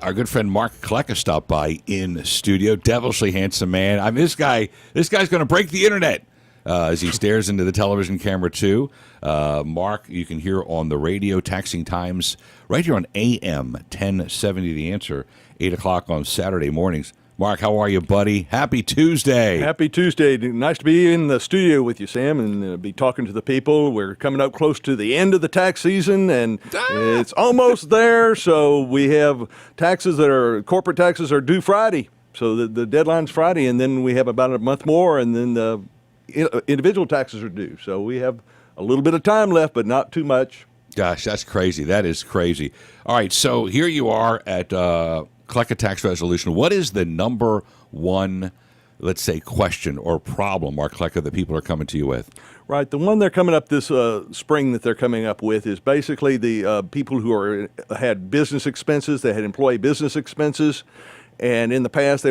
Our good friend Mark Klecka stopped by in the studio. Devilishly handsome man. I mean, this guy's going to break the internet as he stares into the television camera, too. Mark, you can hear on the radio, Taxing Times, right here on AM 1070, The Answer, 8 o'clock on Saturday mornings. Mark, how are you, buddy? Happy Tuesday. Happy Tuesday. Nice to be in the studio with you, Sam, and be talking to the people. We're coming up close to the end of the tax season, and it's almost there. So we have corporate taxes are due Friday. So the deadline's Friday, and then we have about a month more, and then the individual taxes are due. So we have a little bit of time left, but not too much. Gosh, that's crazy. That is crazy. All right, so here you are at Klecka Tax Resolution. What is the number one, let's say, question or problem, Mark Klecka, that people are coming to you with? Right. The one they're coming up this spring that they're coming up with is basically the people who had business expenses. They had employee business expenses. And in the past, they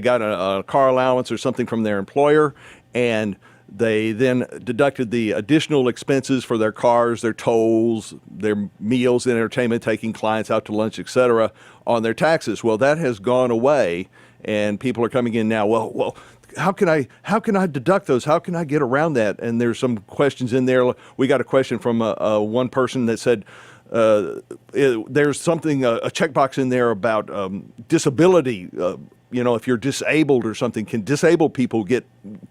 got a car allowance or something from their employer, and they then deducted the additional expenses for their cars, their tolls, their meals, entertainment, taking clients out to lunch, etc., on their taxes. Well, that has gone away, and people are coming in now. Well, how can I deduct those? How can I get around that? And there's some questions in there. We got a question from one person that said, there's something, a checkbox in there about disability. If you're disabled or something, can disabled people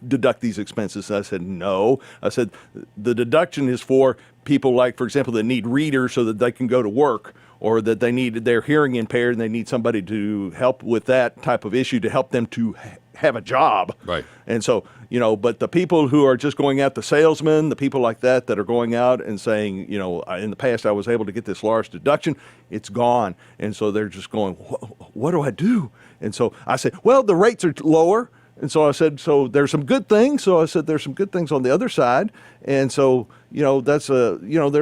deduct these expenses? I said, no. I said, the deduction is for people like, for example, that need readers so that they can go to work, or that they're hearing impaired and they need somebody to help with that type of issue to help them to have a job. Right. And so, but the people who are just going out, the salesmen, the people like that are going out and saying, in the past I was able to get this large deduction, it's gone. And so they're just going, what do I do? And so I said, well, the rates are lower. And so I said, so there's some good things. So I said, there's some good things on the other side. And so, there's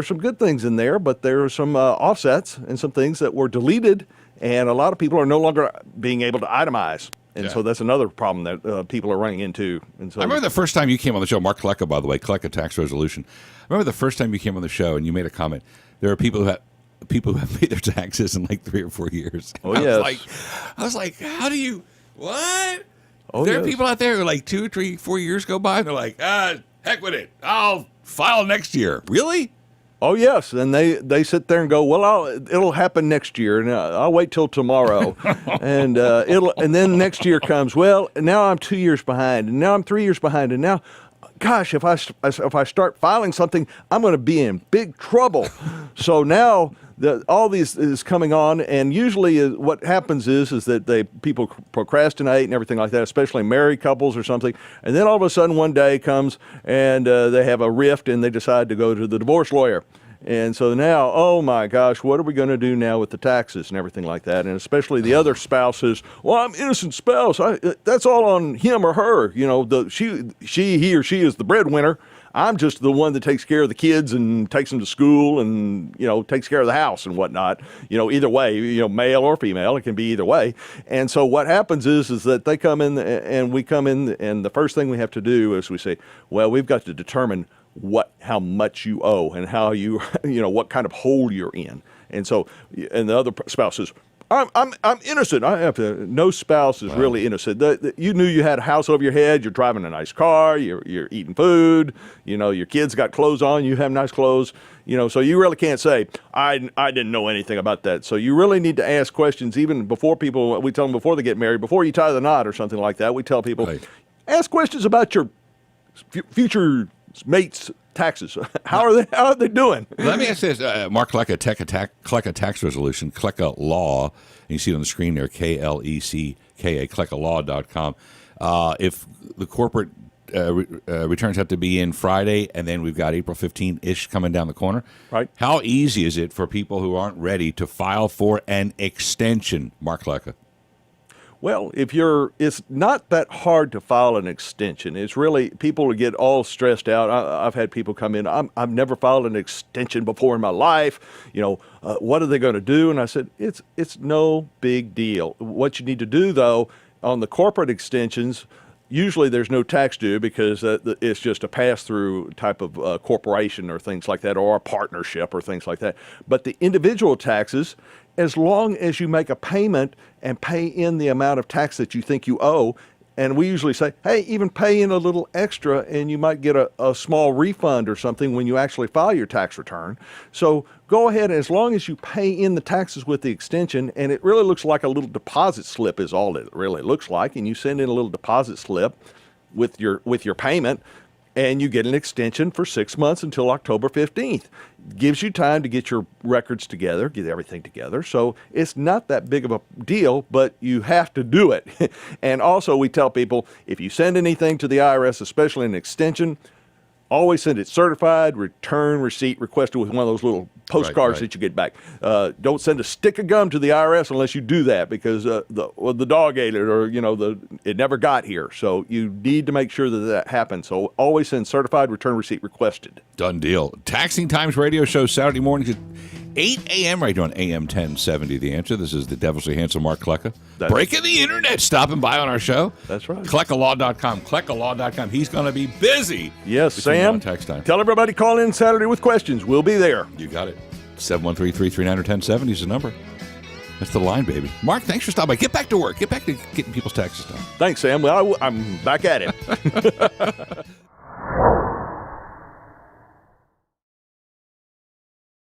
some good things in there, but there are some offsets and some things that were deleted. And a lot of people are no longer being able to itemize. And so that's another problem that people are running into. And so I remember the first time you came on the show, Mark Klecka, by the way, Klecka Tax Resolution. I remember the first time you came on the show and you made a comment. There are people who have paid their taxes in like 3 or 4 years. Oh, yes. I was like, how do you, what? Oh, there are yes. people out there who like 2, 3, 4 years go by and they're like, heck with it. I'll file next year. Really? Oh, yes. And they sit there and go, well, it'll happen next year, and I'll wait till tomorrow. And then next year comes, well, now I'm 2 years behind, and now I'm 3 years behind, and now, gosh, if I start filing something, I'm going to be in big trouble. So now all these is coming on, and usually what happens is that people procrastinate and everything like that, especially married couples or something, and then all of a sudden one day comes and they have a rift and they decide to go to the divorce lawyer. And so now, oh my gosh, what are we going to do now with the taxes and everything like that? And especially the other spouse says, well, I'm innocent spouse. That's all on him or her. He or she is the breadwinner. I'm just the one that takes care of the kids and takes them to school and, takes care of the house and whatnot. Either way, male or female, it can be either way. And so what happens is that they come in and we come in, and the first thing we have to do is we say, well, we've got to determine how much you owe and how what kind of hole you're in. And so, and the other spouse says, I'm innocent. No spouse is really innocent. You knew you had a house over your head. You're driving a nice car. You're eating food. Your kids got clothes on. You have nice clothes. So you really can't say I didn't know anything about that. So you really need to ask questions even before people. We tell them before they get married, before you tie the knot or something like that. We tell people, ask questions about your future mates' taxes. How are they doing? Let me ask this. Mark Klecka, Klecka Tax Resolution, Klecka Law. And you see it on the screen there, Klecka, KleckALaw.com. If the corporate returns have to be in Friday, and then we've got April 15-ish coming down the corner, right? How easy is it for people who aren't ready to file for an extension, Mark Klecka? Well, it's not that hard to file an extension. It's really, people get all stressed out. I've had people come in, I've never filed an extension before in my life. What are they going to do? And I said, it's no big deal. What you need to do, though, on the corporate extensions, usually there's no tax due because it's just a pass-through type of corporation or things like that, or a partnership or things like that. But the individual taxes, as long as you make a payment and pay in the amount of tax that you think you owe, and we usually say, hey, even pay in a little extra and you might get a small refund or something when you actually file your tax return. So go ahead, as long as you pay in the taxes with the extension, and it really looks like a little deposit slip is all it really looks like, and you send in a little deposit slip with your payment, and you get an extension for 6 months until October 15th. Gives you time to get your records together, get everything together. So it's not that big of a deal, but you have to do it. And also we tell people, if you send anything to the IRS, especially an extension, always send it certified, return receipt requested with one of those little postcards that you get back. Don't send a stick of gum to the IRS unless you do that, because the dog ate it, or it never got here. So you need to make sure that happens. So always send certified, return receipt requested. Done deal. Taxing Times radio show Saturday mornings at 8 a.m. right here on AM 1070. The Answer. This is the devilishly handsome Mark Klecka. Breaking the internet, stopping by on our show. That's right. KleckaLaw.com. KleckaLaw.com. He's going to be busy. Yes, Sam. Tax time. Tell everybody call in Saturday with questions. We'll be there. You got it. 713-339-1070 is the number. That's the line, baby. Mark, thanks for stopping by. Get back to work. Get back to getting people's taxes done. Thanks, Sam. Well, I'm back at it.